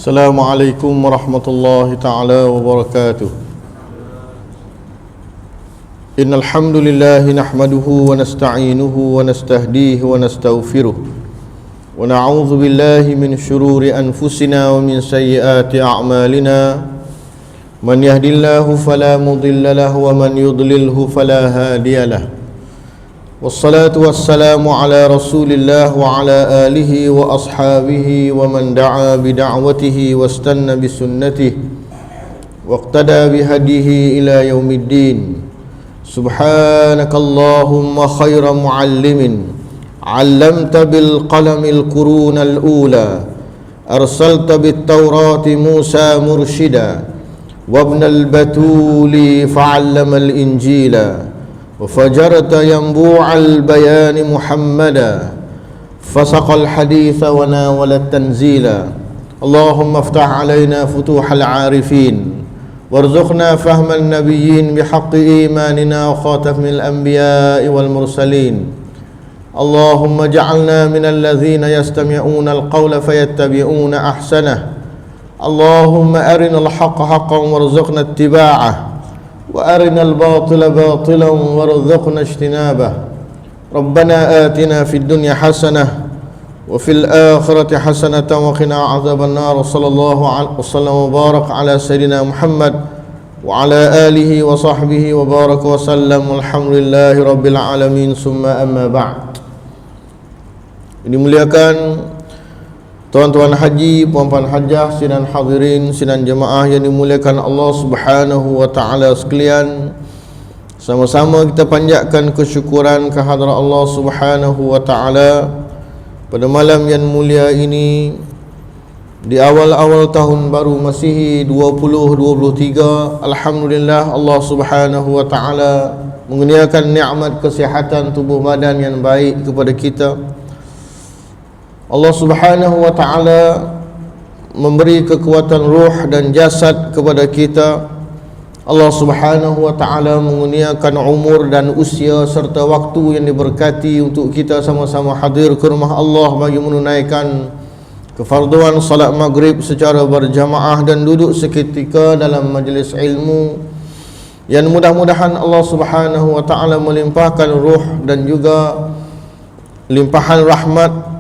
Assalamualaikum warahmatullahi ta'ala wabarakatuh. Innal hamdalillah nahmaduhu wa nasta'inuhu wa nastahdihi wa nastaghfiruh wa na'udzu billahi min shururi anfusina wa min sayyiati a'malina. Man yahdihillahu fala mudilla lahu wa man yudlilhu fala hadiya lahu. Wassalatu wassalamu ala rasulillah wa ala alihi wa ashabihi wa man da'a bida'watihi wastanna bisunnatihi waqtada bihadihi ila yaumiddin. Subhanakallahumma khayra muallimin 'allamta bil qalamil qurunal ula arsalta bit taurati Musa murshida wa ibnal batuli fa'allamal injila وفجرت ينبوع البيان محمدا فسق الحديث وناول التنزيل اللهم افتح علينا فتوح العارفين وارزقنا فهم النبيين بحق إيماننا وخاتم الأنبياء والمرسلين اللهم اجعلنا من الذين يستمعون القول فيتبعون أحسنه اللهم أرنا الحق حقا وارزقنا اتباعه وأرنا الباطل باطلا وارزقنا اجتنابه ربنا آتنا في الدنيا حسنة وفي الآخرة حسنة وقنا عذاب النار صلى الله عليه وسلم وبارك على سيدنا محمد وعلى آله وصحبه وبارك وسلم والحمد لله رب العالمين ثم أما بعد. Dimuliakan tuan-tuan haji, puan-puan hajah, sidang hadirin, sidang jemaah yang dimuliakan Allah Subhanahu wa taala sekalian. Sama-sama kita panjatkan kesyukuran kehadrat Allah Subhanahu wa taala pada malam yang mulia ini di awal-awal tahun baru Masihi 2023. Alhamdulillah Allah Subhanahu wa taala mengurniakan nikmat kesihatan tubuh badan yang baik kepada kita. Allah Subhanahu wa ta'ala memberi kekuatan ruh dan jasad kepada kita. Allah Subhanahu wa ta'ala mengurniakan umur dan usia serta waktu yang diberkati untuk kita sama-sama hadir ke rumah Allah bagi menunaikan kefarduan salat maghrib secara berjamaah dan duduk seketika dalam majlis ilmu yang mudah-mudahan Allah Subhanahu wa ta'ala melimpahkan ruh dan juga limpahan rahmat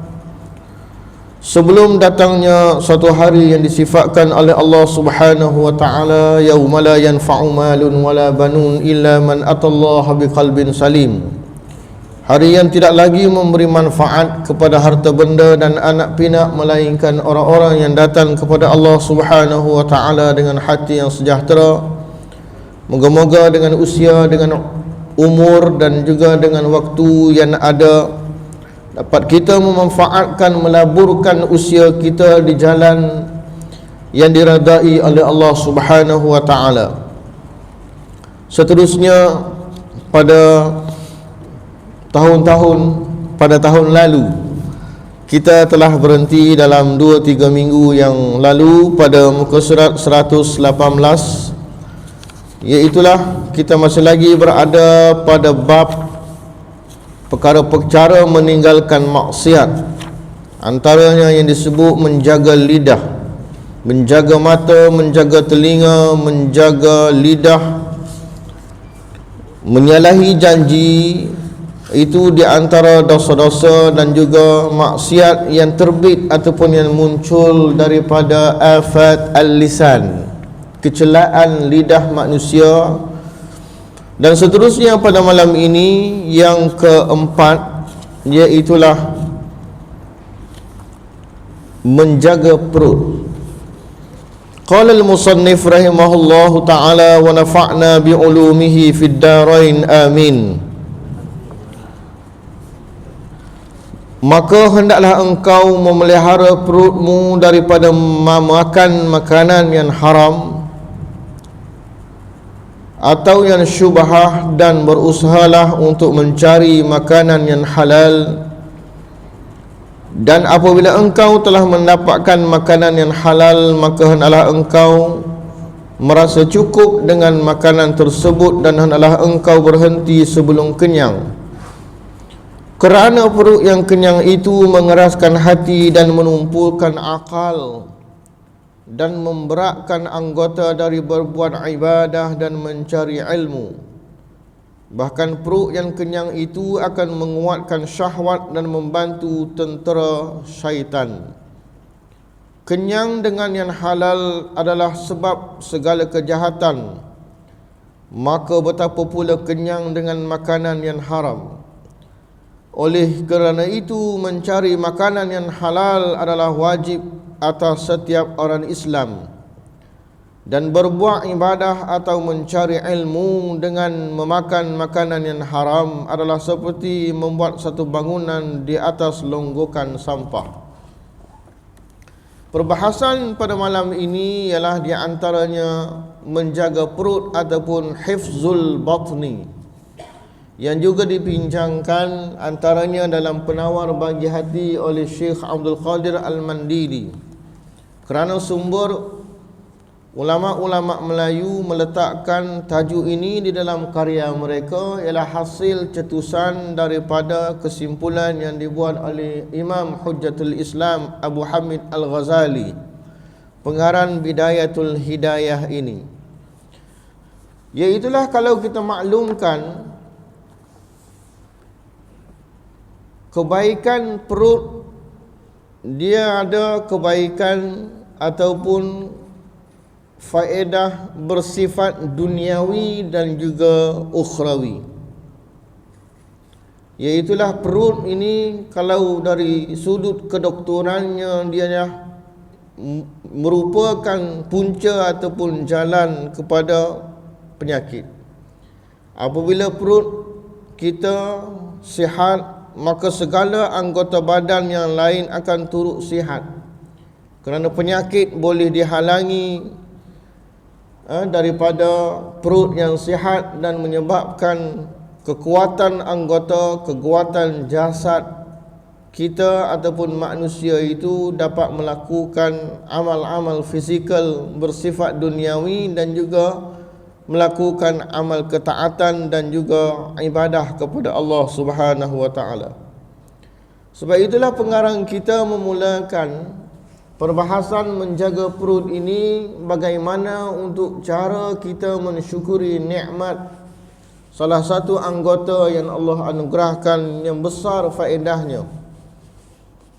sebelum datangnya suatu hari yang disifatkan oleh Allah Subhanahu wa taala, yauma la yanfa'u malun wala banun illa man atallaha biqalbin salim. Hari yang tidak lagi memberi manfaat kepada harta benda dan anak pinak melainkan orang-orang yang datang kepada Allah Subhanahu wa taala dengan hati yang sejahtera. Moga-moga dengan usia, dengan umur dan juga dengan waktu yang ada dapat kita memanfaatkan, melaburkan usia kita di jalan yang diredai oleh Allah Subhanahu wa taala. Seterusnya pada tahun lalu kita telah berhenti dalam 2-3 minggu yang lalu pada muka surat 118, iaitulah kita masih lagi berada pada bab perkara-perkara meninggalkan maksiat. Antaranya yang disebut menjaga lidah, menjaga mata, menjaga telinga, menjaga lidah, menyalahi janji. Itu di antara dosa-dosa dan juga maksiat yang terbit ataupun yang muncul daripada afat al-lisan, kecelaan lidah manusia. Dan seterusnya pada malam ini yang keempat, iaitulah menjaga perut. Qala al-musannif rahimahullahu ta'ala wa nafa'na bi'ulumihi fid darain amin. Maka hendaklah engkau memelihara perutmu daripada makan makanan yang haram atau yang syubhah, dan berusahalah untuk mencari makanan yang halal. Dan apabila engkau telah mendapatkan makanan yang halal, maka hendaklah engkau merasa cukup dengan makanan tersebut dan hendaklah engkau berhenti sebelum kenyang. Kerana perut yang kenyang itu mengeraskan hati dan menumpukan akal. dan memberatkan anggota dari berbuat ibadah dan mencari ilmu. Bahkan perut yang kenyang itu akan menguatkan syahwat dan membantu tentera syaitan. Kenyang dengan yang halal adalah sebab segala kejahatan. Maka betapa pula kenyang dengan makanan yang haram. Oleh kerana itu, mencari makanan yang halal adalah wajib atas setiap orang Islam. Dan berbuat ibadah atau mencari ilmu dengan memakan makanan yang haram adalah seperti membuat satu bangunan di atas longgokan sampah. Perbahasan pada malam ini ialah di antaranya menjaga perut ataupun hifzul batni, yang juga dibincangkan antaranya dalam Penawar Bagi Hati oleh Syekh Abdul Qadir Al-Mandili. Kerana sumber ulama-ulama Melayu meletakkan tajuk ini di dalam karya mereka ialah hasil cetusan daripada kesimpulan yang dibuat oleh Imam Hujjatul Islam Abu Hamid Al-Ghazali, pengarang Bidayatul Hidayah ini. Iaitulah kalau kita maklumkan kebaikan perut, dia ada kebaikan ataupun faedah bersifat duniawi dan juga ukhrawi. Iaitulah perut ini kalau dari sudut kedoktorannya dia merupakan punca ataupun jalan kepada penyakit. Apabila perut kita sihat, maka segala anggota badan yang lain akan turut sihat. Kerana penyakit boleh dihalangi daripada perut yang sihat dan menyebabkan kekuatan anggota, kekuatan jasad kita ataupun manusia itu dapat melakukan amal-amal fizikal bersifat duniawi dan juga melakukan amal ketaatan dan juga ibadah kepada Allah Subhanahu wa taala. Sebab itulah pengarang kita memulakan perbahasan menjaga perut ini bagaimana untuk cara kita mensyukuri nikmat salah satu anggota yang Allah anugerahkan yang besar faedahnya.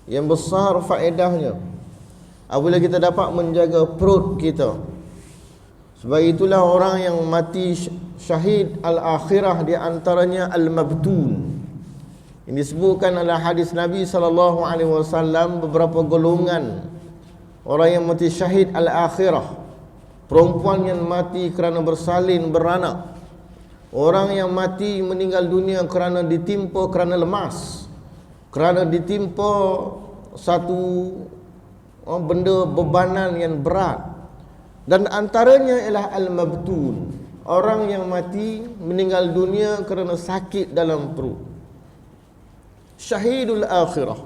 Yang besar faedahnya apabila kita dapat menjaga perut kita. Sebab itulah orang yang mati syahid al-akhirah di antaranya al-mabtun. Ini disebutkan dalam hadis Nabi SAW beberapa golongan orang yang mati syahid al-akhirah. Perempuan yang mati kerana bersalin beranak. Orang yang mati meninggal dunia kerana ditimpa kerana lemas, kerana ditimpa satu benda bebanan yang berat. Dan antaranya ialah al-mabtun, orang yang mati meninggal dunia kerana sakit dalam perut. Syahidul akhirah.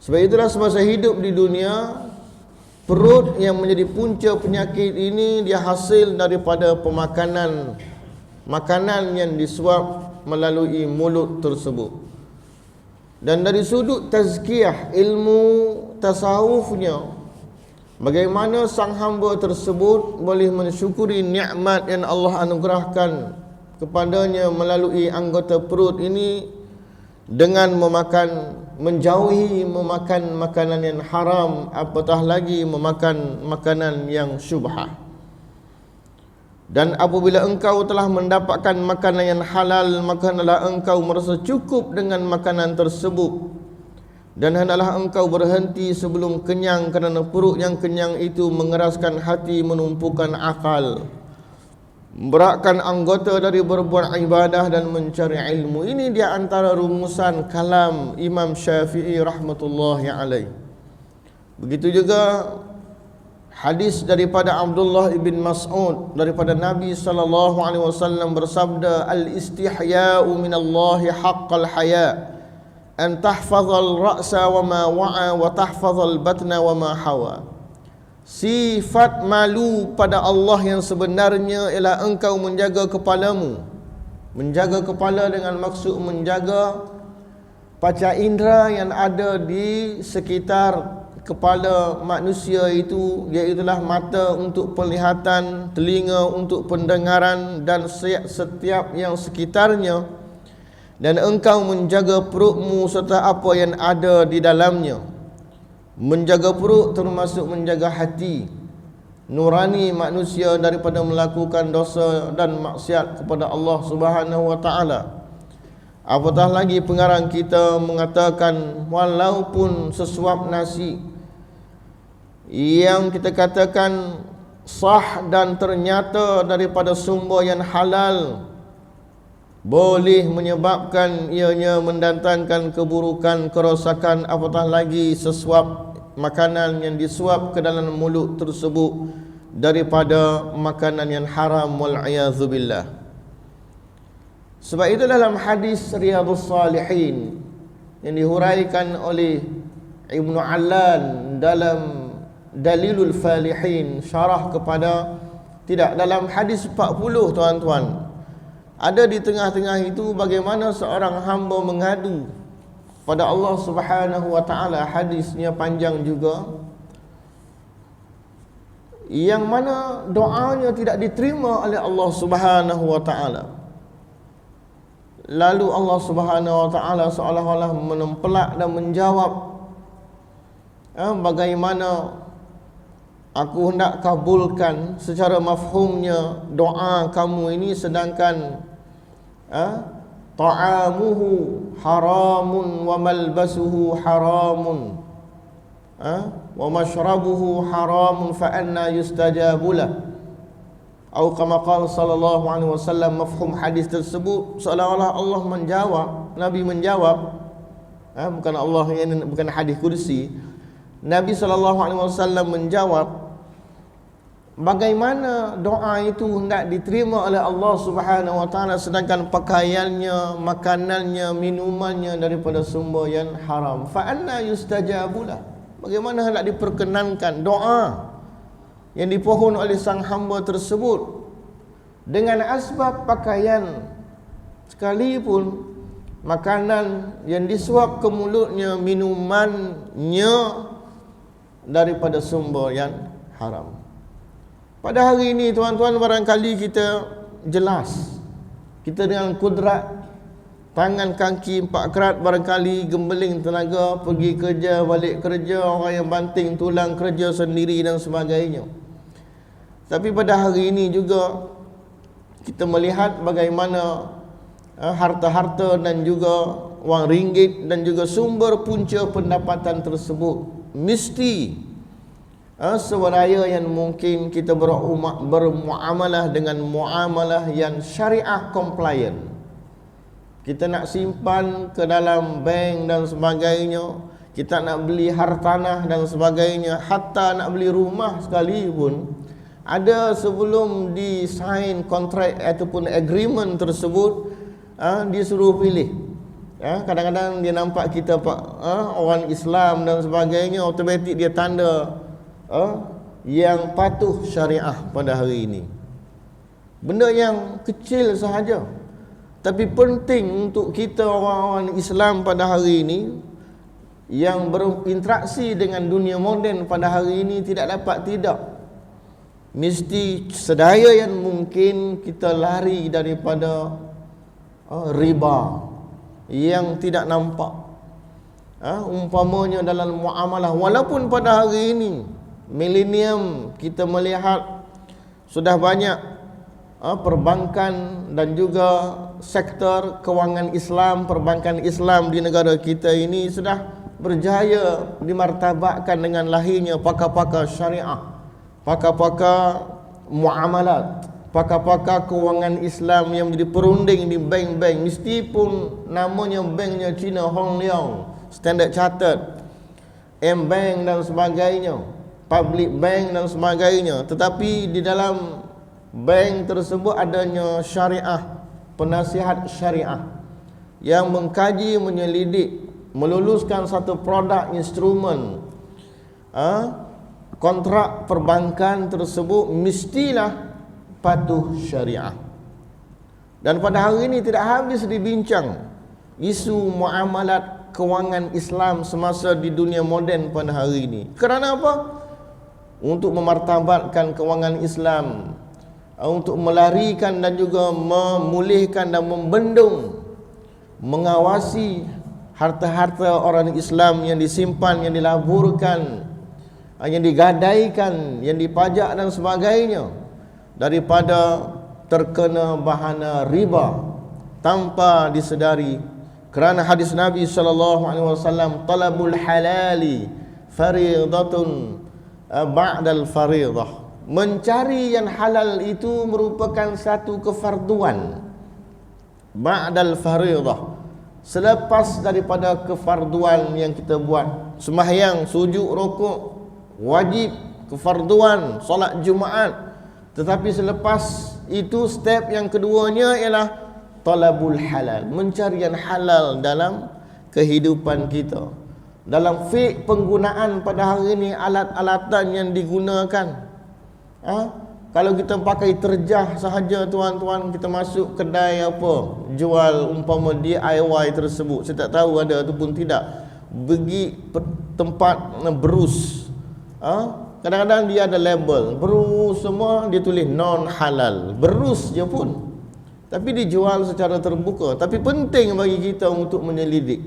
Sebab itulah semasa hidup di dunia, perut yang menjadi punca penyakit ini dia hasil daripada pemakanan, makanan yang disuap melalui mulut tersebut. Dan dari sudut tazkiyah, ilmu tasawufnya, bagaimana sang hamba tersebut boleh mensyukuri nikmat yang Allah anugerahkan kepadanya melalui anggota perut ini dengan menjauhi memakan makanan yang haram, apatah lagi memakan makanan yang syubhah. Dan apabila engkau telah mendapatkan makanan yang halal, maka hendaklah engkau merasa cukup dengan makanan tersebut. Dan hendaklah engkau berhenti sebelum kenyang, kerana perut yang kenyang itu mengeraskan hati, menumpukan akal, memberatkan anggota dari berbuat ibadah dan mencari ilmu. Ini dia antara rumusan kalam Imam Syafi'i rahmatullahi alaih. Begitu juga hadis daripada Abdullah ibn Mas'ud daripada Nabi SAW bersabda, al-istihya'u minallahi haqqal haya' an tahfazal ra'sa wa ma wa'a wa tahfazal batna wa ma hawa. Sifat malu pada Allah yang sebenarnya ialah engkau menjaga kepalamu. Menjaga kepala dengan maksud menjaga panca indera yang ada di sekitar kepala manusia itu, iaitulah mata untuk penglihatan, telinga untuk pendengaran dan setiap yang sekitarnya, dan engkau menjaga perutmu serta apa yang ada di dalamnya. Menjaga perut termasuk menjaga hati nurani manusia daripada melakukan dosa dan maksiat kepada Allah Subhanahu wa taala. Apatah lagi pengarang kita mengatakan, walaupun sesuap nasi yang kita katakan sah dan ternyata daripada sumber yang halal, boleh menyebabkan ianya mendatangkan keburukan, kerosakan. Apatah lagi sesuap makanan yang disuap ke dalam mulut tersebut daripada makanan yang haram, wal'iyadzubillah. Sebab itu dalam hadis Riyadhus Salihin yang dihuraikan oleh Ibnu Allan dalam Dalilul Falihin, syarah kepada, tidak, dalam hadis 40 tuan-tuan, ada di tengah-tengah itu bagaimana seorang hamba mengadu pada Allah Subhanahu wa taala. Hadisnya panjang juga, yang mana doanya tidak diterima oleh Allah Subhanahu wa taala. Lalu Allah Subhanahu wa taala seolah-olah menempelak dan menjawab, bagaimana aku hendak kabulkan secara mafhumnya doa kamu ini, sedangkan ta'amuhu haramun wa malbasuhu haramun wa mashrabuhu haramun fa anna yustajabulah. Atau kama qala sallallahu alaihi wasallam. Mafhum hadis tersebut seolah-olah Allah menjawab, Nabi menjawab, bukan Allah, ini bukan hadis kursi. Nabi sallallahu alaihi wasallam menjawab bagaimana doa itu hendak diterima oleh Allah Subhanahu wa taala sedangkan pakaiannya, makanannya, minumannya daripada sumber yang haram. Fa anna yustajabulah. Bagaimana hendak diperkenankan doa yang dipohon oleh sang hamba tersebut dengan asbab pakaian, sekalipun makanan yang disuap ke mulutnya, minumannya daripada sumber yang haram. Pada hari ini tuan-tuan, barangkali kita jelas, kita dengan kudrat tangan kaki 4 kerat, barangkali gembeling tenaga, pergi kerja, balik kerja, orang yang banting tulang kerja sendiri dan sebagainya. Tapi pada hari ini juga kita melihat bagaimana harta-harta dan juga wang ringgit dan juga sumber punca pendapatan tersebut mesti sewaraya yang mungkin kita bermuamalah dengan muamalah yang syariah compliant. Kita nak simpan ke dalam bank dan sebagainya, kita nak beli hartanah dan sebagainya, hatta nak beli rumah sekalipun, ada sebelum disign kontrak ataupun agreement tersebut, disuruh pilih. Kadang-kadang dia nampak kita orang Islam dan sebagainya, automatik dia tanda yang patuh syariah pada hari ini. Benda yang kecil sahaja, tapi penting untuk kita orang-orang Islam pada hari ini yang berinteraksi dengan dunia moden pada hari ini, tidak dapat tidak, mesti sedaya yang mungkin kita lari daripada riba yang tidak nampak. Umpamanya dalam muamalah, walaupun pada hari ini milenium kita melihat sudah banyak perbankan dan juga sektor kewangan Islam, perbankan Islam di negara kita ini sudah berjaya dimartabatkan dengan lahirnya pakar-pakar syariah, pakar-pakar muamalat, pakar-pakar kewangan Islam yang menjadi perunding di bank-bank, meskipun namanya banknya China Hong Leong, Standard Chartered, M-Bank dan sebagainya, Public Bank dan sebagainya, tetapi di dalam bank tersebut adanya syariah, penasihat syariah yang mengkaji, menyelidik, meluluskan satu produk instrumen kontrak perbankan tersebut mestilah patuh syariah. Dan pada hari ini tidak habis dibincang isu muamalat kewangan Islam semasa di dunia moden pada hari ini. Kerana apa? Untuk memartabatkan kewangan Islam, untuk melarikan dan juga memulihkan dan membendung, mengawasi harta-harta orang Islam yang disimpan, yang dilaburkan, yang digadaikan, yang dipajak dan sebagainya, daripada terkena bahana riba tanpa disedari. Kerana hadis Nabi SAW, talabul halali faridatun ba'dal faridah. Mencari yang halal itu merupakan satu kefarduan ba'dal faridah, selepas daripada kefarduan yang kita buat. Sembahyang, sujud, rukuk wajib, kefarduan, solat Jumaat. Tetapi selepas itu step yang keduanya ialah talabul halal, mencari yang halal dalam kehidupan kita. Dalam fiqh penggunaan pada hari ini, alat-alatan yang digunakan, kalau kita pakai terjah sahaja tuan-tuan, kita masuk kedai apa, jual umpama DIY tersebut, saya tak tahu ada ataupun tidak, pergi tempat berus, kadang-kadang dia ada label berus semua, dia tulis non halal, berus je pun, tapi dijual secara terbuka. Tapi penting bagi kita untuk menyelidik,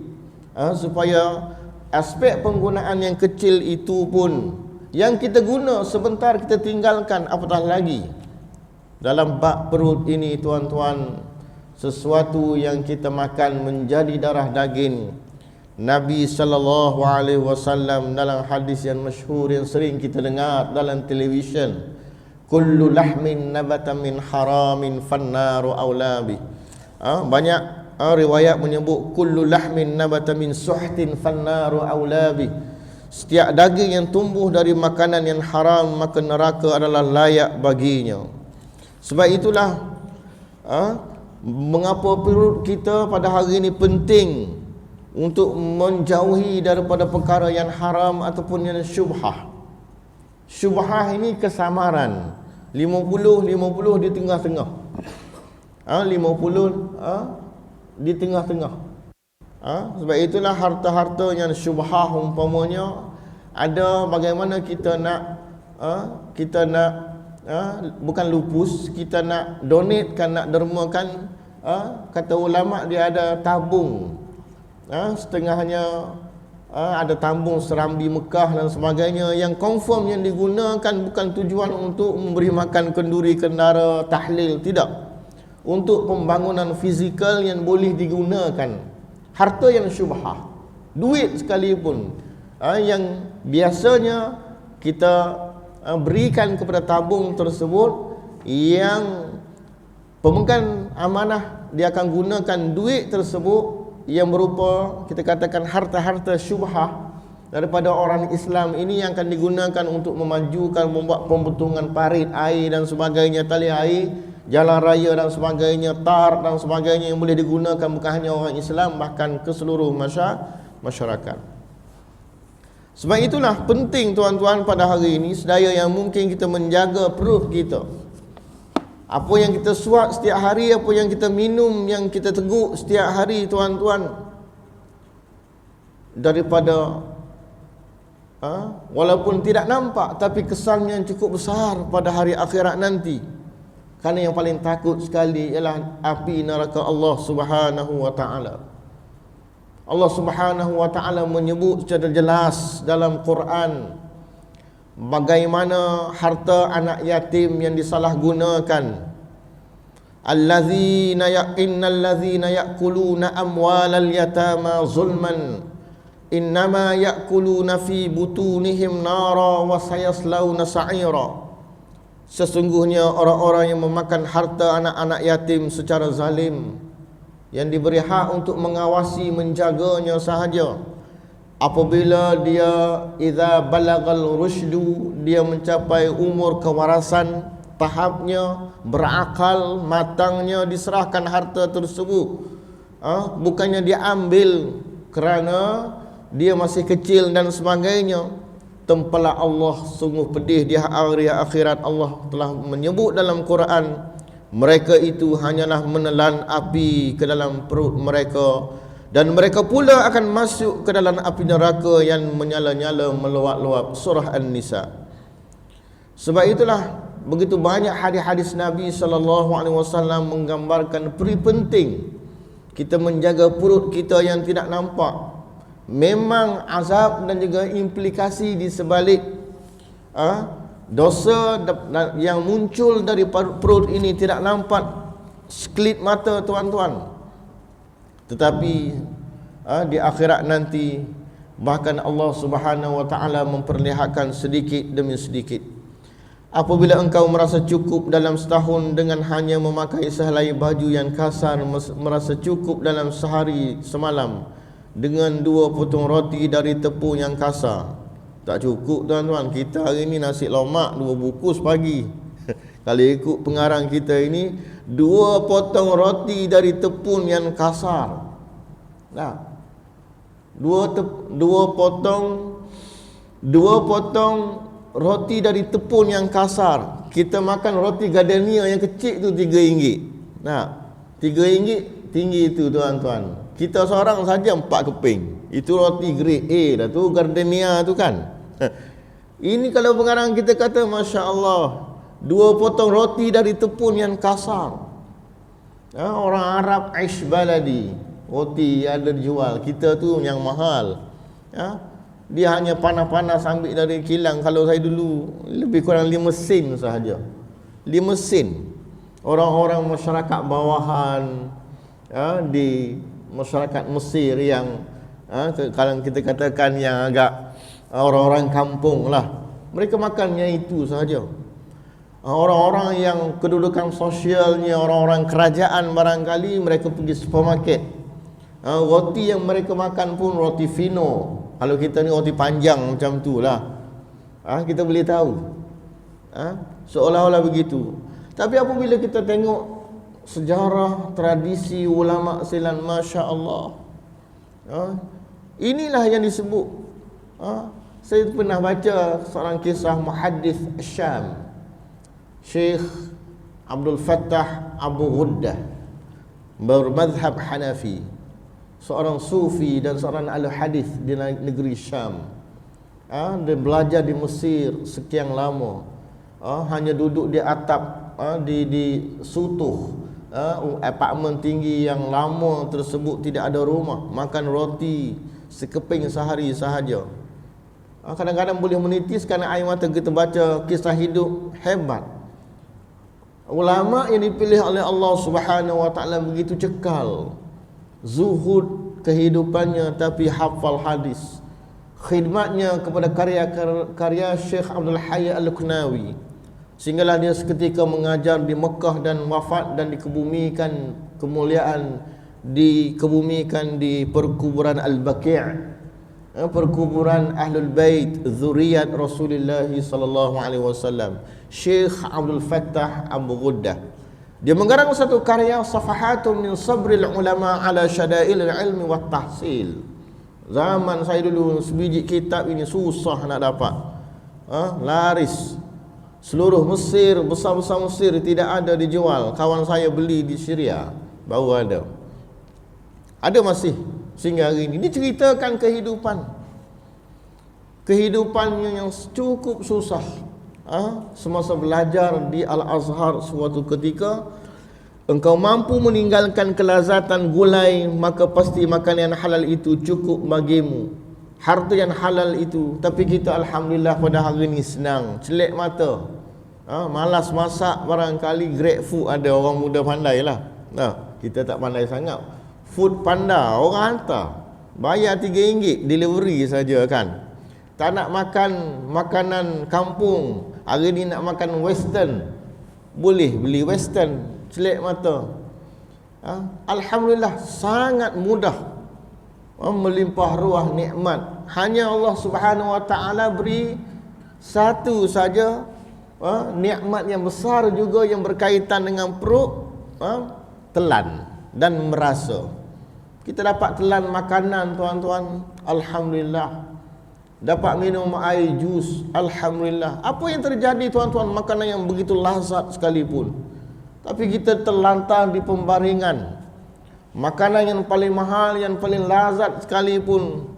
supaya aspek penggunaan yang kecil itu pun, yang kita guna sebentar kita tinggalkan, apatah lagi dalam bab perut ini tuan-tuan, sesuatu yang kita makan menjadi darah daging. Nabi SAW dalam hadis yang masyhur yang sering kita dengar dalam televisyen, kullu lahmin nabata min haramin fannaru aulabi. Banyak riwayat menyebut kullu lahmin nabata min suhtin fannaru aulabi. Setiap daging yang tumbuh dari makanan yang haram, maka neraka adalah layak baginya. Sebab itulah mengapa perut kita pada hari ini penting untuk menjauhi daripada perkara yang haram ataupun yang syubhah. Syubhah ini kesamaran 50-50 di tengah-tengah, 50 di tengah-tengah. Sebab itulah harta-harta yang syubhah umpamanya, ada bagaimana kita nak bukan lupus, kita nak donatekan, nak dermakan, kata ulama dia ada tabung, setengahnya ada tambung Serambi Mekah dan sebagainya, yang confirm yang digunakan bukan tujuan untuk memberi makan kenduri, kendara, tahlil, tidak, untuk pembangunan fizikal yang boleh digunakan. Harta yang syubhah, duit sekalipun, yang biasanya kita berikan kepada tabung tersebut, yang pemegang amanah dia akan gunakan duit tersebut yang berupa, kita katakan, harta-harta syubhah daripada orang Islam ini, yang akan digunakan untuk memajukan, membuat pembentungan parit air dan sebagainya, tali air, jalan raya dan sebagainya, tar dan sebagainya, yang boleh digunakan bukan hanya orang Islam, bahkan ke seluruh masyarakat. Sebab itulah penting tuan-tuan pada hari ini, sedaya yang mungkin kita menjaga perut kita. Apa yang kita suap setiap hari, apa yang kita minum, yang kita teguk setiap hari tuan-tuan, daripada walaupun tidak nampak, tapi kesannya cukup besar pada hari akhirat nanti. Kerana yang paling takut sekali ialah api neraka Allah Subhanahu wa ta'ala. Allah Subhanahu wa ta'ala menyebut secara jelas dalam Quran bagaimana harta anak yatim yang disalahgunakan. Innallazina ya'kuluna amwalal yatama zulman innama ya'kuluna fi butunihim nara wa sayaslawna sa'ira. Sesungguhnya orang-orang yang memakan harta anak-anak yatim secara zalim, yang diberi hak untuk mengawasi, menjaganya sahaja, apabila dia idza balagal rusydu, dia mencapai umur kewarasan, tahapnya berakal, matangnya, diserahkan harta tersebut, bukannya dia ambil kerana dia masih kecil dan sebagainya. Tempalah Allah sungguh pedih di hari akhirat. Allah telah menyebut dalam Quran, mereka itu hanyalah menelan api ke dalam perut mereka dan mereka pula akan masuk ke dalam api neraka yang menyala-nyala meluap-luap. Surah An-Nisa. Sebab itulah begitu banyak hadis-hadis Nabi SAW menggambarkan peri penting kita menjaga perut kita yang tidak nampak. Memang azab dan juga implikasi di sebalik dosa yang muncul dari perut ini tidak nampak sekelip mata tuan-tuan. Tetapi di akhirat nanti bahkan Allah Subhanahu wa taala memperlihatkan sedikit demi sedikit. Apabila engkau merasa cukup dalam setahun dengan hanya memakai sehelai baju yang kasar, merasa cukup dalam sehari semalam dengan 2 potong roti dari tepung yang kasar, tak cukup tuan-tuan. Kita hari ini nasi lemak 2 bungkus pagi. Kalau ikut pengarang kita ini 2 potong roti dari tepung yang kasar. Nah, 2 potong roti dari tepung yang kasar. Kita makan roti gardenia yang kecil tu RM3. Nah, RM3 tinggi itu tuan-tuan. Kita seorang saja 4 keping. Itu roti grade A dah tu, gardenia tu kan. Ini kalau pengarang kita kata Masya Allah, 2 potong roti dari tepung yang kasar. Orang Arab aish baladi, roti ada dijual. Kita tu yang mahal. Dia hanya panas-panas ambil dari kilang. Kalau saya dulu lebih kurang 5 sen sahaja. 5 sen. Orang-orang masyarakat bawahan di masyarakat Mesir yang kalau kita katakan yang agak orang-orang kampung lah, mereka makannya itu sahaja. Orang-orang yang kedudukan sosialnya orang-orang kerajaan barangkali mereka pergi supermarket. Roti yang mereka makan pun roti fino. Kalau kita ni roti panjang macam tu lah. Kita boleh tahu. Seolah-olah begitu. Tapi apabila kita tengok sejarah, tradisi ulama silam, Masya Allah, inilah yang disebut. Saya pernah baca seorang kisah muhaddis Syam, Syekh Abdul Fattah Abu Ghuddah, bermadhab Hanafi, seorang sufi dan seorang ahli hadis di negeri Syam. Dia belajar di Mesir sekian lama. Hanya duduk di atap, di sutuh apartmen tinggi yang lama tersebut, tidak ada rumah, makan roti sekeping sehari sahaja. Kadang-kadang boleh menitis kerana air mata kita baca kisah hidup hebat. Ulama yang dipilih oleh Allah Subhanahu wa taala begitu cekal, zuhud kehidupannya tapi hafal hadis. Khidmatnya kepada karya Syekh Abdul Hayy Al-Luqnawi, sehinggalah dia seketika mengajar di Mekah dan wafat dan dikebumikan kemuliaan, dikebumikan di perkuburan Al-Baqi', perkuburan Ahlul Bait zuriyat Rasulullah sallallahu alaihi wasallam, Syekh Abdul Fattah Abu Ghuddah. Dia menggarang satu karya Safahatun min Sabril Ulama ala Syada'il Ilmi wa Tahsil. Zaman saya dulu sebiji kitab ini susah nak dapat. Laris. Seluruh Mesir, besar-besar Mesir tidak ada dijual. Kawan saya beli di Syria, baru ada. Ada masih sehingga hari ini. Diceritakan kehidupannya yang cukup susah. Semasa belajar di Al-Azhar, suatu ketika engkau mampu meninggalkan kelazatan gulai, maka pasti makanan yang halal itu cukup bagimu, harta yang halal itu. Tapi kita alhamdulillah pada hari ini senang, celek mata, malas masak. Barangkali Grab Food ada, orang muda pandai lah. Kita tak pandai sangat. Food Panda orang hantar, bayar RM3 delivery saja kan. Tak nak makan makanan kampung, hari ni nak makan western, boleh beli western, celek mata. Alhamdulillah sangat mudah, melimpah ruah nikmat. Hanya Allah Subhanahu wa taala beri satu saja nikmat yang besar juga yang berkaitan dengan perut, telan dan merasa. Kita dapat telan makanan tuan-tuan, alhamdulillah. Dapat minum air jus, alhamdulillah. Apa yang terjadi tuan-tuan, makanan yang begitu lazat sekalipun, tapi kita terlantar di pembaringan, Makanan yang paling mahal, yang paling lazat sekalipun,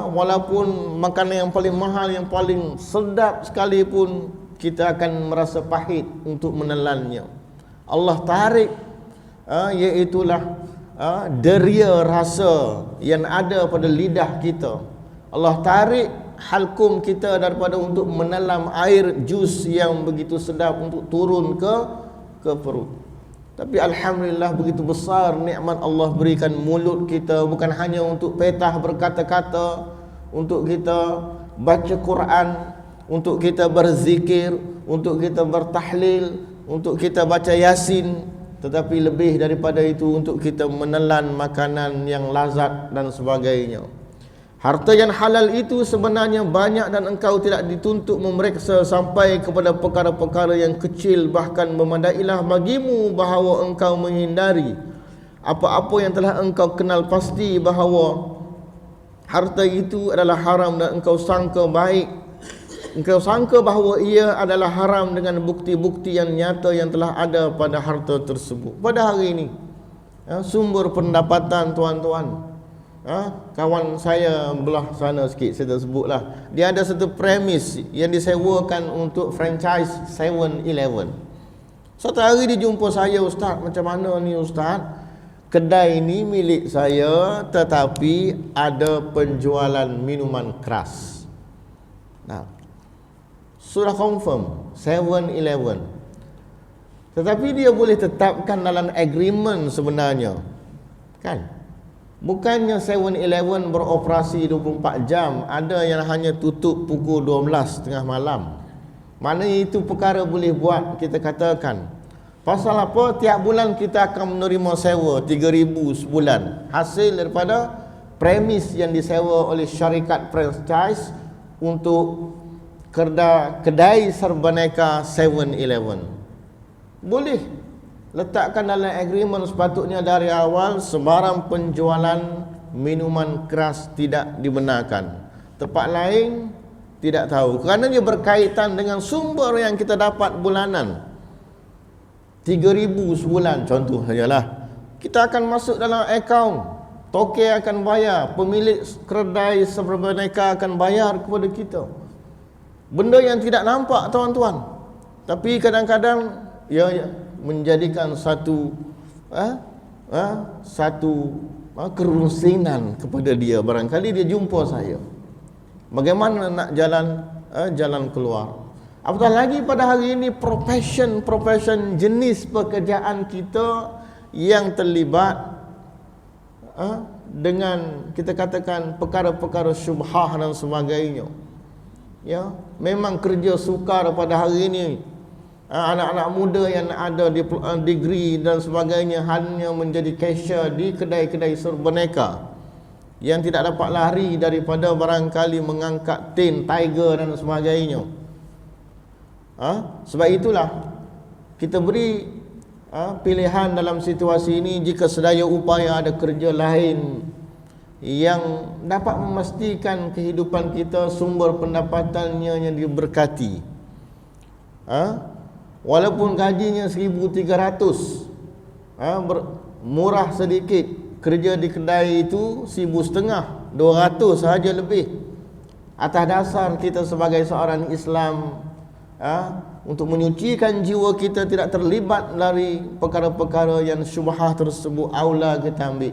walaupun makanan yang paling mahal, yang paling sedap sekalipun, kita akan merasa pahit untuk menelannya. Allah tarik iaitulah deria rasa yang ada pada lidah kita. Allah tarik halkum kita daripada untuk menelan air jus yang begitu sedap untuk turun ke perut. Tapi alhamdulillah begitu besar nikmat Allah berikan mulut kita, bukan hanya untuk petah berkata-kata, untuk kita baca Quran, untuk kita berzikir, untuk kita bertahlil, untuk kita baca Yasin, tetapi lebih daripada itu untuk kita menelan makanan yang lazat dan sebagainya. Harta yang halal itu sebenarnya banyak dan engkau tidak dituntut memeriksa sampai kepada perkara-perkara yang kecil. Bahkan memadailah bagimu bahawa engkau menghindari apa-apa yang telah engkau kenal pasti bahawa harta itu adalah haram dan engkau sangka baik. Engkau sangka bahawa ia adalah haram dengan bukti-bukti yang nyata yang telah ada pada harta tersebut. Pada hari ini sumber pendapatan tuan-tuan, kawan saya belah sana sikit, saya tak sebutlah, dia ada satu premis yang disewakan untuk franchise 7-Eleven. Satu hari dia jumpa saya, "Ustaz, macam mana ni Ustaz? Kedai ni milik saya tetapi ada penjualan minuman keras." Nah, sudah confirm 7-Eleven, tetapi dia boleh tetapkan dalam agreement sebenarnya, kan? Bukannya 7-Eleven beroperasi 24 jam, ada yang hanya tutup pukul 12 tengah malam. Mana itu perkara boleh buat, kita katakan. Pasal apa? Tiap bulan kita akan menerima sewa 3,000 sebulan, hasil daripada premis yang disewa oleh syarikat franchise untuk kedai serbaneka 7-Eleven. Boleh letakkan dalam agreement sepatutnya dari awal sebarang penjualan minuman keras tidak dibenarkan. Tempat lain tidak tahu, kerana dia berkaitan dengan sumber yang kita dapat bulanan. 3,000 sebulan contoh sajalah. Kita akan masuk dalam akaun, toke akan bayar, pemilik kedai serbaneka akan bayar kepada kita. Benda yang tidak nampak tuan-tuan, tapi kadang-kadang menjadikan satu kerusinan kepada dia. Barangkali dia jumpa saya, bagaimana nak jalan keluar. Apatah lagi pada hari ini profession jenis pekerjaan kita yang terlibat dengan kita katakan perkara-perkara syubhah dan sebagainya. Ya, memang kerja sukar pada hari ini. Anak-anak muda yang ada degree dan sebagainya hanya menjadi cashier di kedai-kedai serbaneka yang tidak dapat lari daripada barangkali mengangkat tin Tiger dan sebagainya. Sebab itulah kita beri pilihan dalam situasi ini, jika sedaya upaya ada kerja lain yang dapat memastikan kehidupan kita, sumber pendapatannya yang diberkati. Walaupun gajinya 1,300, murah sedikit, kerja di kedai itu 1,500, 200 sahaja lebih. Atas dasar kita sebagai seorang Islam, untuk menyucikan jiwa kita tidak terlibat dari perkara-perkara yang syubhah tersebut, aula kita ambil.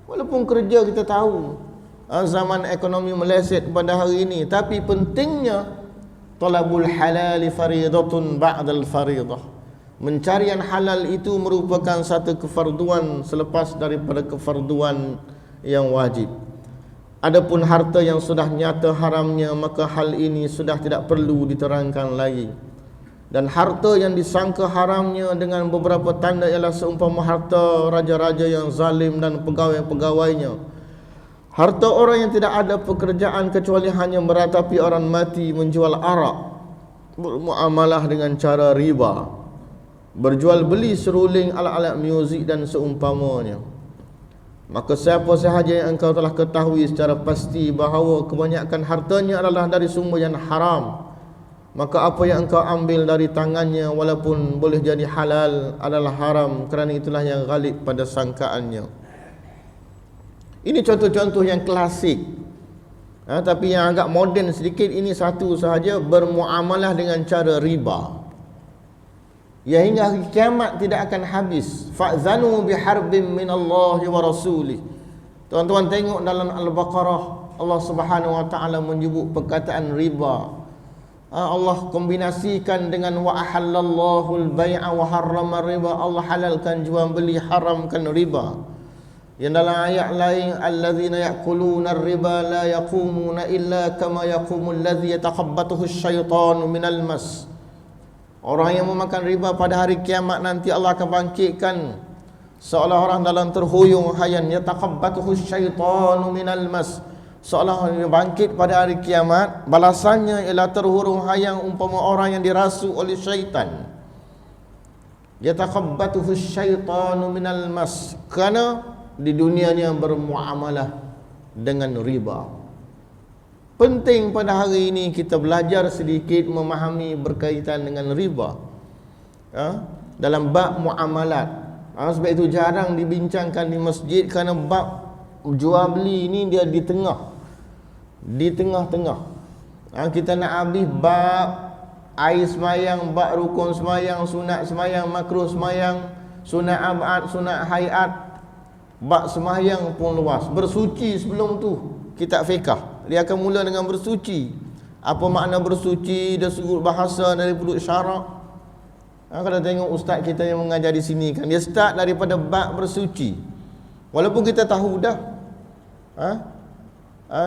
Walaupun kerja kita tahu zaman ekonomi meleset pada hari ini, tapi pentingnya talabul halal faridatun ba'dal faridah. Mencari yang halal itu merupakan satu kefarduan selepas daripada kefarduan yang wajib. Adapun harta yang sudah nyata haramnya, maka hal ini sudah tidak perlu diterangkan lagi. Dan harta yang disangka haramnya dengan beberapa tanda ialah seumpama harta raja-raja yang zalim dan pegawai-pegawainya. Harta orang yang tidak ada pekerjaan kecuali hanya meratapi orang mati, menjual arak, bermuamalah dengan cara riba, berjual beli seruling, alat-alat muzik dan seumpamanya. Maka siapa sahaja yang engkau telah ketahui secara pasti bahawa kebanyakan hartanya adalah dari sumber yang haram, maka apa yang engkau ambil dari tangannya walaupun boleh jadi halal adalah haram, kerana itulah yang ghalib pada sangkaannya. Ini contoh-contoh yang klasik. Tapi yang agak moden sedikit, ini satu sahaja, bermuamalah dengan cara riba. Ya, hingga hari kiamat tidak akan habis. Fa'zanu biharbin minallahi wa rasulih. Tuan-tuan tengok dalam Al-Baqarah, Allah Subhanahu wa taala menyebut perkataan riba. Allah kombinasikan dengan wa ahallallahu al-bai'a wa harrama riba. Allah halalkan jual beli, haramkan riba. Yang dalam ayat lain, allazina ya'kuluna ar-riba la yaqumuna illa kama yaqumul ladzi yatakhabbathu asy-syaitanu minal mas. Orang yang memakan riba pada hari kiamat nanti Allah akan bangkitkan seolah orang dalam terhuyung hayan, yatakhabbathu asy-syaitanu minal mas. Seolah orang bangkit pada hari kiamat, balasannya ialah terhurung hayang umpama orang yang dirasuk oleh syaitan. Yatakhabbathu asy-syaitanu minal mas, kerana di dunianya bermuamalah dengan riba. Penting pada hari ini kita belajar sedikit memahami berkaitan dengan riba dalam bab muamalat. Sebab itu jarang dibincangkan di masjid, kerana bab jual beli ini dia di tengah-tengah. Kita nak habis bab air semayang, bab rukun semayang, sunat semayang, makruh semayang, sunat abad, sunat hayat. Bab semayang pun luas. Bersuci sebelum tu, kitab fiqh dia akan mula dengan bersuci. Apa makna bersuci? Dia sebut bahasa daripada syarak. Kalau tengok ustaz kita yang mengajar di sini kan, dia start daripada bab bersuci. Walaupun kita tahu dah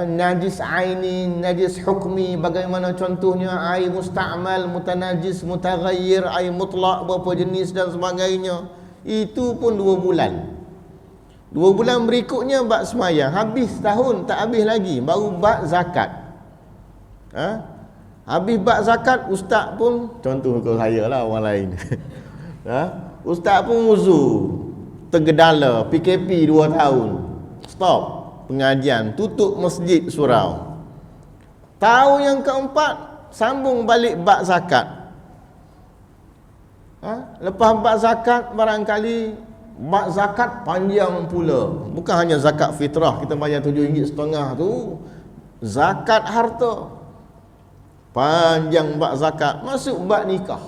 najis aini, najis hukmi, bagaimana contohnya air musta'mal, mutanajis, mutaghayyir, air mutlak, berapa jenis dan sebagainya. Itu pun 2 bulan. 2 bulan berikutnya bab semayang. Habis tahun tak habis lagi, baru bab zakat. Habis bab zakat, ustaz pun, contoh kau saya lah, orang lain. Ustaz pun uzur, tergedala, PKP 2 tahun, stop pengajian, tutup masjid surau. Tahun yang keempat, sambung balik bab zakat. Lepas bab zakat, barangkali bab zakat panjang pula. Bukan hanya zakat fitrah, kita bayar RM7.5 tu, zakat harta panjang. Bab zakat masuk bab nikah.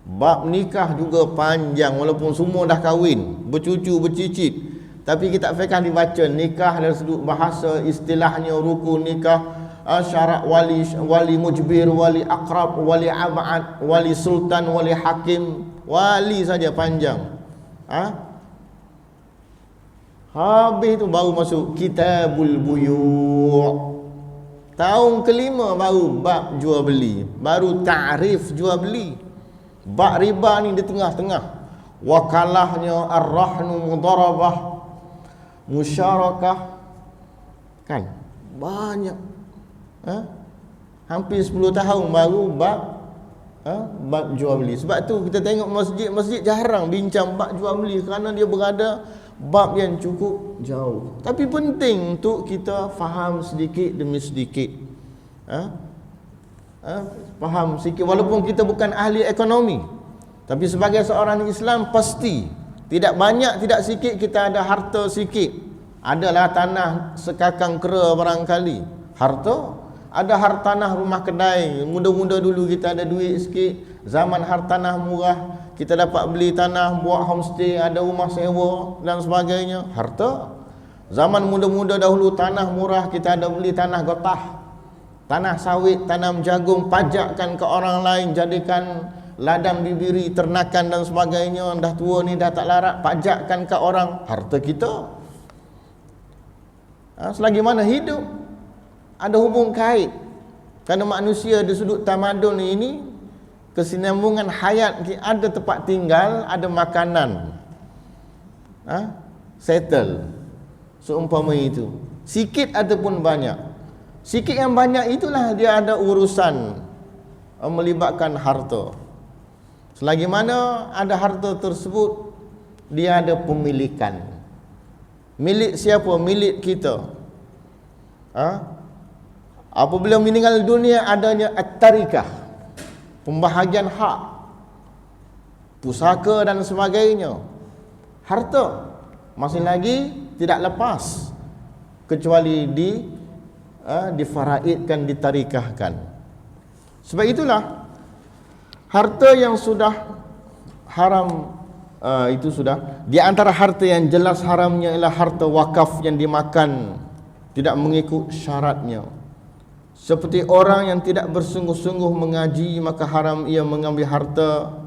Bab nikah juga panjang, walaupun semua dah kahwin, bercucu, bercicit, tapi kitab fiqh dibaca nikah dari sudut bahasa, istilahnya rukun nikah, syarat wali, wali mujbir, wali aqrab, wali ab'ad, wali sultan, wali hakim. Wali saja panjang. Habis tu baru masuk kitabul buyu'. Tahun kelima baru bab jual beli, baru ta'rif jual beli. Bab riba ni di tengah-tengah. Wakalahnya ar-rahnu mudarabah, musyarakah, kan banyak. Hampir 10 tahun baru bab jual beli. Sebab tu kita tengok masjid-masjid jarang bincang bab jual beli, kerana dia berada bab yang cukup jauh. Tapi penting untuk kita faham sedikit demi sedikit. Faham sedikit, walaupun kita bukan ahli ekonomi, tapi sebagai seorang Islam pasti tidak banyak tidak sikit kita ada harta sikit. Adalah tanah sekakang kera barangkali, harta. Ada hartanah rumah kedai, muda-muda dulu kita ada duit sikit, zaman hartanah murah, kita dapat beli tanah, buat homestay, ada rumah sewa dan sebagainya, harta. Zaman muda-muda dahulu tanah murah, kita ada beli tanah gotah, tanah sawit, tanam jagung, pajakkan ke orang lain, jadikan ladang bibiri, ternakan dan sebagainya. Dah tua ni dah tak larat, pajakkan ke orang, harta kita. Selagi mana hidup ada hubung kait, kerana manusia di sudut tamadun ini, kesinambungan hayat, ada tempat tinggal, ada makanan, settle, seumpama itu. Sikit ataupun banyak, sikit yang banyak itulah dia ada urusan melibatkan harta. Selagi mana ada harta tersebut, dia ada pemilikan. Milik siapa? Milik kita. Apabila meninggal dunia, adanya at-tarikah. pembahagian hak, pusaka dan sebagainya. Harta masih lagi tidak lepas kecuali difaraidkan, ditarikahkan. Sebab itulah harta yang sudah haram, itu sudah di antara harta yang jelas haramnya ialah harta wakaf yang dimakan tidak mengikut syaratnya. Seperti orang yang tidak bersungguh-sungguh mengaji, maka haram ia mengambil harta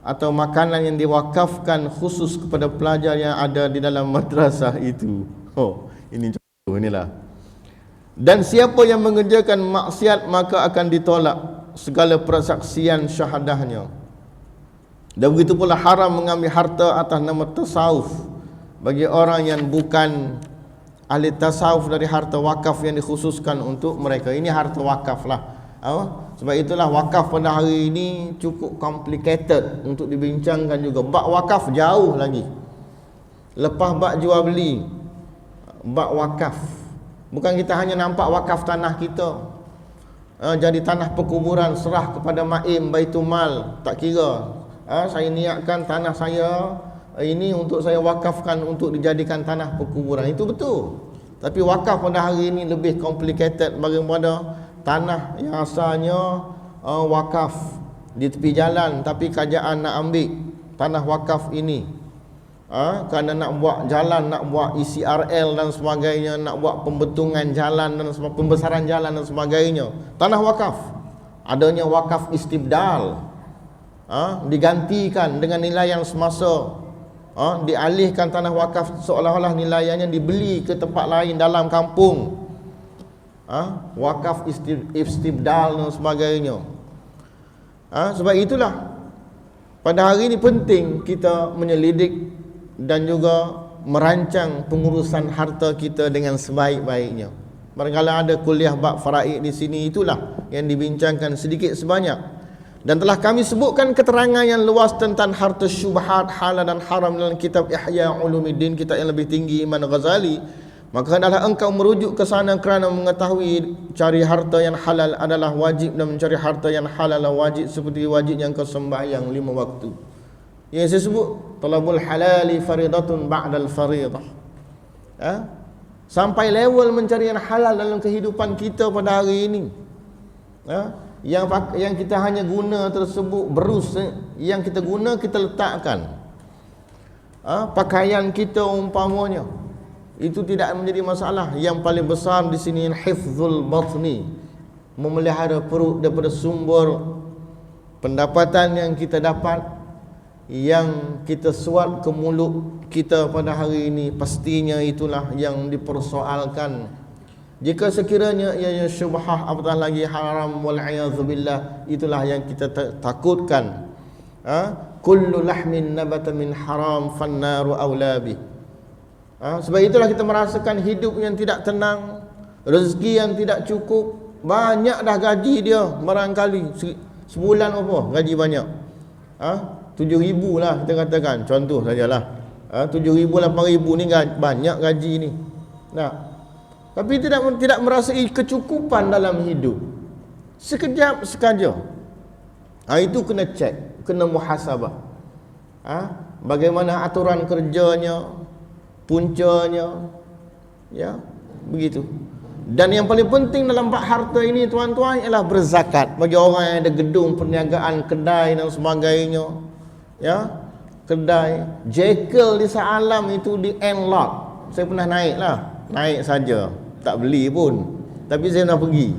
atau makanan yang diwakafkan khusus kepada pelajar yang ada di dalam madrasah itu. Ini contoh inilah. Dan siapa yang mengerjakan maksiat maka akan ditolak segala persaksian syahadahnya. Dan begitu pula haram mengambil harta atas nama tasawuf bagi orang yang bukan ahli tasawuf dari harta wakaf yang dikhususkan untuk mereka. Ini harta wakaf lah. Sebab itulah wakaf pada hari ini cukup complicated untuk dibincangkan juga. Bab wakaf jauh lagi. Lepas bab jual beli, bab wakaf. Bukan kita hanya nampak wakaf tanah kita, jadi tanah perkuburan serah kepada maim Baitul Mal, tak kira. Saya niatkan tanah saya ini untuk saya wakafkan untuk dijadikan tanah perkuburan. Itu betul. Tapi wakaf pada hari ini lebih complicated bagaimana tanah yang asalnya wakaf di tepi jalan, tapi kerajaan nak ambil tanah wakaf ini kerana nak buat jalan, nak buat ECRL dan sebagainya, nak buat pembetungan jalan dan pembesaran jalan dan sebagainya. Tanah wakaf, adanya wakaf istibdal, digantikan dengan nilai yang semasa, dialihkan tanah wakaf seolah-olah nilainya dibeli ke tempat lain dalam kampung, wakaf istibdal dan sebagainya. Sebab itulah pada hari ini penting kita menyelidik dan juga merancang pengurusan harta kita dengan sebaik-baiknya. Barangkali ada kuliah bab faraid di sini, itulah yang dibincangkan sedikit sebanyak. Dan telah kami sebutkan keterangan yang luas tentang harta syubhat, halal dan haram dalam kitab Ihya Ulumuddin, kitab yang lebih tinggi Imam Ghazali. Maka hendaklah engkau merujuk ke sana kerana mengetahui cari harta yang halal adalah wajib dan mencari harta yang halal adalah wajib seperti wajib yang kau sembahyang 5 waktu. Yang saya sebut talabul halali faridatun ba'dal faridah. Sampai level mencari yang halal dalam kehidupan kita pada hari ini. Yang kita hanya guna tersebut berus, yang kita guna kita letakkan. Pakaian kita umpamanya itu tidak menjadi masalah. Yang paling besar di sini hifzul batni, memelihara perut daripada sumber pendapatan yang kita dapat, yang kita suap ke mulut kita pada hari ini, pastinya itulah yang dipersoalkan. Jika sekiranya ianya syubhah apatah lagi haram wal'iyadzubillah, itulah yang kita takutkan. Kullu lahmin nabata min haram fannaru awlabi. Sebab itulah kita merasakan hidup yang tidak tenang, rezeki yang tidak cukup. Banyak dah gaji dia, barangkali sebulan apa gaji banyak, 7,000 lah kita katakan, contoh sajalah. 7,000, 8,000 ni banyak gaji ni. Tapi tidak merasai kecukupan dalam hidup. Sekejap sekaja. Itu kena cek, kena muhasabah. Bagaimana aturan kerjanya, puncanya, ya, begitu. Dan yang paling penting dalam bab harta ini tuan-tuan ialah berzakat bagi orang yang ada gedung perniagaan, kedai dan sebagainya. Ya, kedai jekyll di Shah itu di N-Lot. Saya pernah naik saja, tak beli pun, tapi saya nak pergi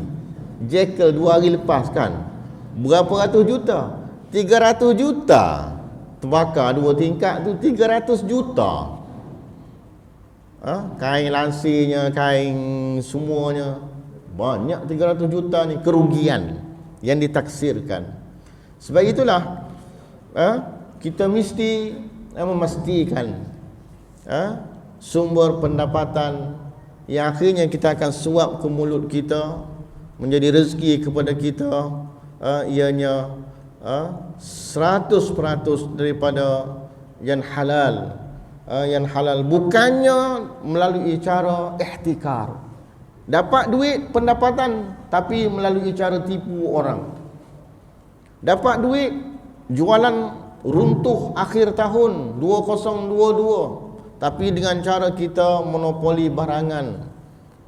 jekyll 2 hari lepas kan. Berapa ratus juta? 300 juta. Terbakar 2 tingkat tu 300 juta. Kain lansirnya, kain semuanya, banyak 300 juta ni kerugian yang ditaksirkan. Sebab itulah kita mesti memastikan sumber pendapatan yang akhirnya kita akan suap ke mulut kita menjadi rezeki kepada kita, ianya 100% daripada yang halal. Yang halal, bukannya melalui cara ihtikar, dapat duit pendapatan tapi melalui cara tipu orang. Dapat duit, jualan runtuh akhir tahun 2022, tapi dengan cara kita monopoli barangan,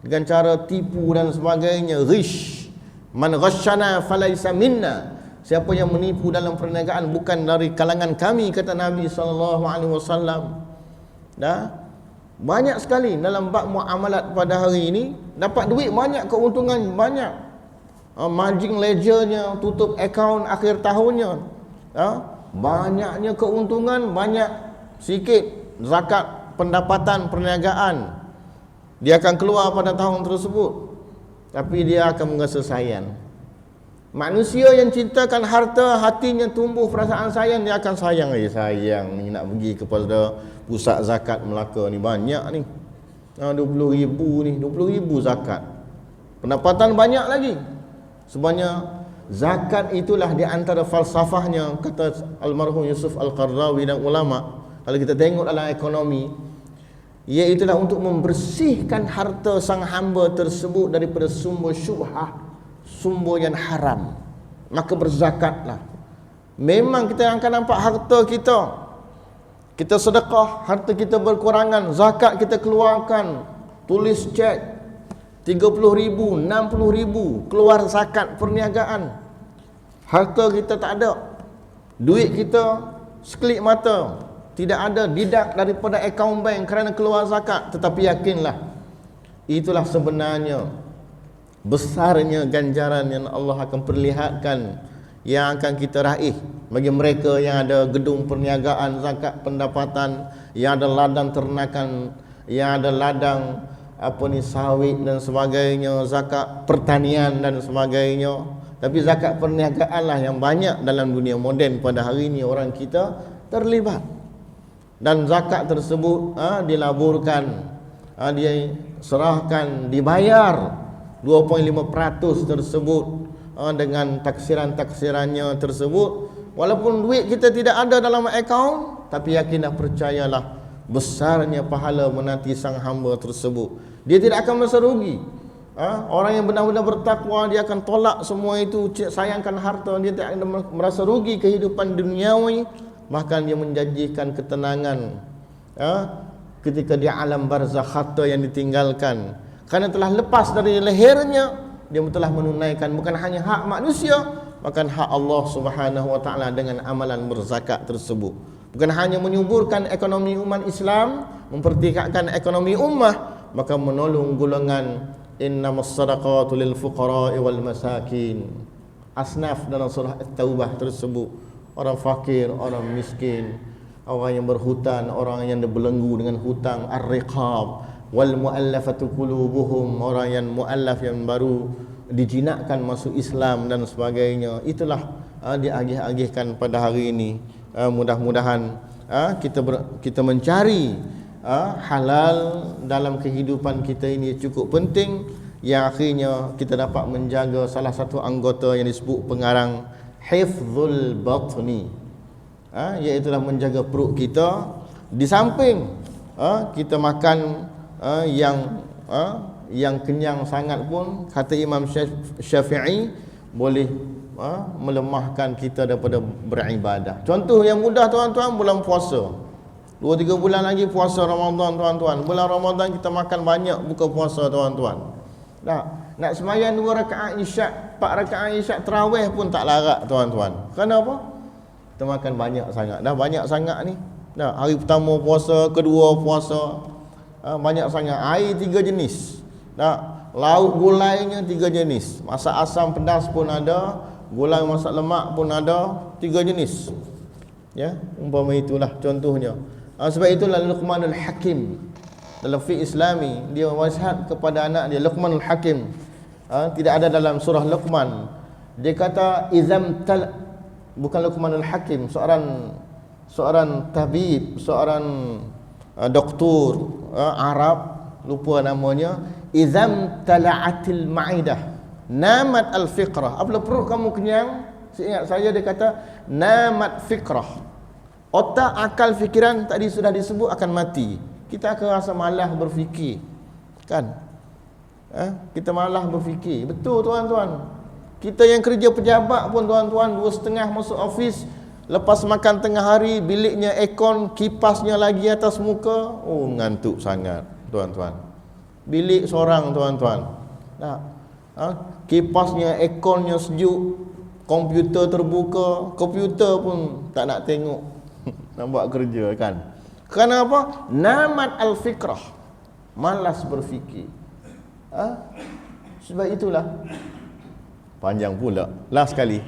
dengan cara tipu dan sebagainya, ghish. Man ghashana falaysa minna. Siapa yang menipu dalam perniagaan bukan dari kalangan kami, kata Nabi SAW. Banyak sekali dalam bab muamalat pada hari ini. Dapat duit banyak, keuntungan banyak, margin ledgernya, tutup akaun akhir tahunnya, banyaknya keuntungan, banyak sikit zakat pendapatan perniagaan dia akan keluar pada tahun tersebut, tapi dia akan merasa sayang. Manusia yang cintakan harta, hatinya tumbuh perasaan sayang, dia akan sayang, sayang ni nak pergi kepada pusat zakat Melaka ni, banyak ni 20,000 ni, 20,000 zakat, pendapatan banyak lagi. Sebenarnya zakat itulah di antara falsafahnya, kata almarhum Yusuf Al-Qaradawi dan ulama, kalau kita tengok dalam ekonomi, iaitulah untuk membersihkan harta sang hamba tersebut daripada sumber syubhah, sumber yang haram. Maka berzakatlah. Memang kita akan nampak harta kita sedekah, harta kita berkurangan, zakat kita keluarkan, tulis cek 30,000, 60,000, keluar zakat perniagaan. Harta kita tak ada, duit kita sekelip mata, tidak ada deduct daripada akaun bank kerana keluar zakat. Tetapi yakinlah, itulah sebenarnya besarnya ganjaran yang Allah akan perlihatkan, yang akan kita raih bagi mereka yang ada gedung perniagaan zakat pendapatan, yang ada ladang ternakan, yang ada ladang sawit dan sebagainya, zakat pertanian dan sebagainya. Tapi zakat perniagaan lah yang banyak dalam dunia moden pada hari ini orang kita terlibat. Dan zakat tersebut dilaburkan, dia serahkan, dibayar 2.5% tersebut dengan taksiran-taksirannya tersebut. Walaupun duit kita tidak ada dalam akaun, tapi yakinlah, percayalah, besarnya pahala menanti sang hamba tersebut. Dia tidak akan merasa rugi. Orang yang benar-benar bertakwa, dia akan tolak semua itu, sayangkan harta, dia tidak akan merasa rugi kehidupan duniawi. Bahkan dia menjanjikan ketenangan ketika di alam barzakh, harta yang ditinggalkan, kerana telah lepas dari lehernya, dia telah menunaikan bukan hanya hak manusia, bahkan hak Allah Subhanahu wa taala dengan amalan berzakat tersebut. Bukan hanya menyuburkan ekonomi umat Islam, mempertingkatkan ekonomi ummah, maka menolong golongan innamas sadaqatu lil fuqara'i wal masakin. Asnaf dalam surah At-Taubah tersebut, orang fakir, orang miskin, orang yang berhutang, orang yang berbelenggu dengan hutang, ar-riqab, wal muallafatu qulubuhum, orang yang muallaf yang baru dijinakkan masuk Islam dan sebagainya. Itulah diagih-agihkan pada hari ini. Mudah-mudahan kita mencari halal dalam kehidupan kita ini cukup penting, yang akhirnya kita dapat menjaga salah satu anggota yang disebut pengarang hifzul batni, iaitu menjaga perut kita. Di samping kita makan yang kenyang sangat pun, kata Imam Syafi'i, boleh melemahkan kita daripada beribadah. Contoh yang mudah tuan-tuan, bulan puasa, 2-3 bulan lagi puasa Ramadan tuan-tuan. Bulan Ramadan kita makan banyak buka puasa tuan-tuan. Nak sembahyang 2 rakaat isyak, 4 rakaat isyak tarawih pun tak larat tuan-tuan. Kenapa? Kita makan banyak sangat. Dah banyak sangat ni. Hari pertama puasa, kedua puasa, banyak sangat. Air 3 jenis. Lauk gulainya 3 jenis. Masak asam pedas pun ada, gulai masak lemak pun ada, 3 jenis. Ya, umpama itulah contohnya. Sebab itulah Luqmanul Hakim dalam fiqh Islami, dia wasiat kepada anak dia, Luqmanul Hakim. Tidak ada dalam surah Luqman. Dia kata bukan Luqmanul Hakim, seorang tabib, seorang doktor Arab, lupa namanya. Izam tala'atil ma'idah namat al-fiqrah. Apabila perut kamu kenyang, seingat saya dia kata namat fiqrah, otak, akal, fikiran tadi sudah disebut akan mati. Kita akan rasa malas berfikir, kan? Kita malas berfikir. Betul tuan-tuan. Kita yang kerja pejabat pun tuan-tuan 2:30 masuk office, lepas makan tengah hari, biliknya aircon, kipasnya lagi atas muka. Oh, ngantuk sangat tuan-tuan. Bilik seorang tuan-tuan. Nah, kipasnya, airconnya sejuk, komputer terbuka, komputer pun tak nak tengok. Nak buat kerja kan. Kenapa? Namat al-fikrah. Malas berfikir. Sebab itulah. Panjang pula. Last sekali.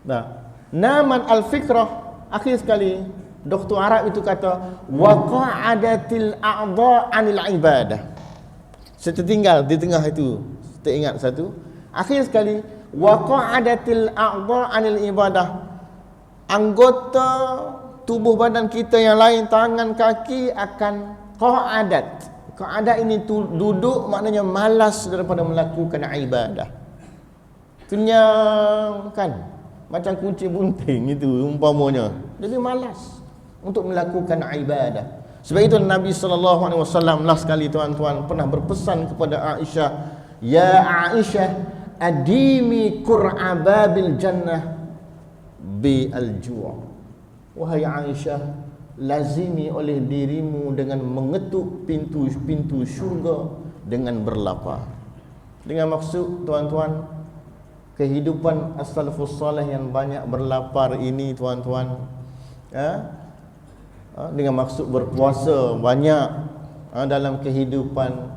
Nah, namat al-fikrah. Akhir sekali, doktor Arab itu kata, waqa'adatil a'dha 'anil ibadah. Saya tertinggal di tengah itu. Teringat satu. Akhir sekali, waqa'adatil a'dha 'anil ibadah. Anggota tubuh badan kita yang lain, tangan, kaki akan qa'adat. Qa'adat ini duduk, maknanya malas daripada melakukan ibadah. Kenyang kan, macam kucing bunting itu umpamanya. Jadi malas untuk melakukan ibadah. Sebab itu Nabi SAW last kali tuan-tuan pernah berpesan kepada Aisyah, ya Aisyah, adimi qur'a babil jannah bi al-ju'. Wahai Aisyah, lazimi oleh dirimu dengan mengetuk pintu-pintu syurga dengan berlapar. Dengan maksud tuan-tuan, kehidupan as-salafus salih yang banyak berlapar ini tuan-tuan, dengan maksud berpuasa banyak dalam kehidupan,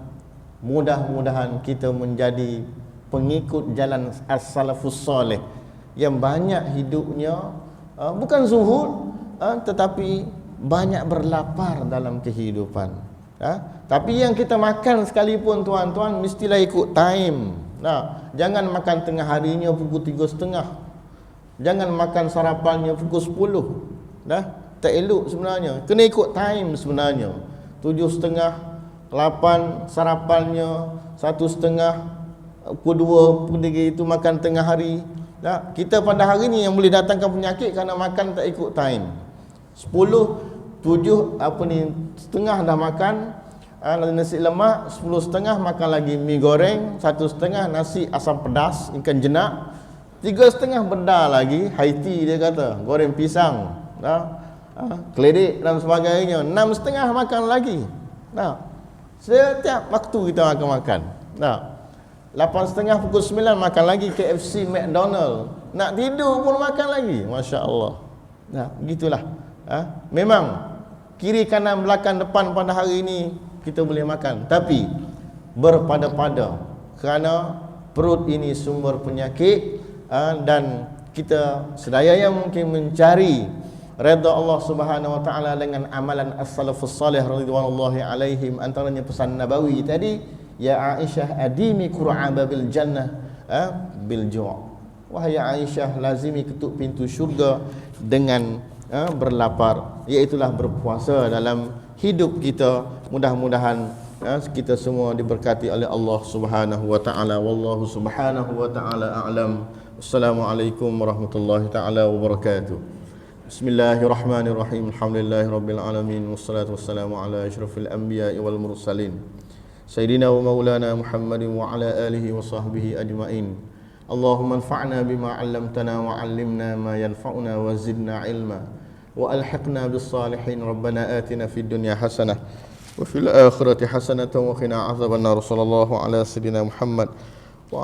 mudah-mudahan kita menjadi pengikut jalan as-salafus salih yang banyak hidupnya bukan zuhud, tetapi banyak berlapar dalam kehidupan. Tapi yang kita makan sekalipun tuan-tuan mestilah ikut time. Nah, jangan makan tengah harinya pukul 3:30. Jangan makan sarapannya pukul 10. Tak elok sebenarnya. Kena ikut time sebenarnya. 7:30, 8 sarapannya, 1:30, pukul 2, pukul 3 itu makan tengah hari. Kita pada hari ni yang boleh datangkan penyakit kerana makan tak ikut time. 10, 7 setengah dah makan nasi lemak, 10:30 makan lagi mi goreng, 1:30 nasi asam pedas ikan jenak, 3:30 benda lagi Haiti dia kata, goreng pisang, keledek dan sebagainya, 6:30 makan lagi. Setiap waktu kita makan. 8:30 pukul 9 makan lagi KFC, McDonald. Nak tidur pun makan lagi. Masya Allah. Begitulah. Memang kiri kanan belakang depan pada hari ini kita boleh makan, tapi berpada-pada kerana perut ini sumber penyakit, dan kita sedaya yang mungkin mencari redha Allah Subhanahu wa taala dengan amalan as-salafus salih radhiyallahu alaihim. Antaranya pesan Nabawi tadi, ya Aisyah, adimi qur'a babil jannah bil ju'. Wahai Aisyah, lazimi ketuk pintu syurga dengan berlapar, iaitulah berpuasa dalam hidup kita. Mudah-mudahan kita semua diberkati oleh Allah Subhanahu wa taala. Wallahu subhanahu wa taala a'lam. Wassalamualaikum warahmatullahi taala wabarakatuh. Bismillahirrahmanirrahim. Alhamdulillahirabbil alamin, wassalatu wassalamu ala asyrafil anbiya'i wal mursalin, sayyidina wa maulana Muhammadin wa ala alihi wa sahbihi ajma'in. Allahumma anfa'na bima 'allamtana wa 'allimna ma yanfa'una wa zidna ilma wa alhiqna bis salihin. Rabbana atina fid dunya hasanah wa fil akhirati hasanatan wa qina adzabannar. Sallallahu ala sayyidina Muhammad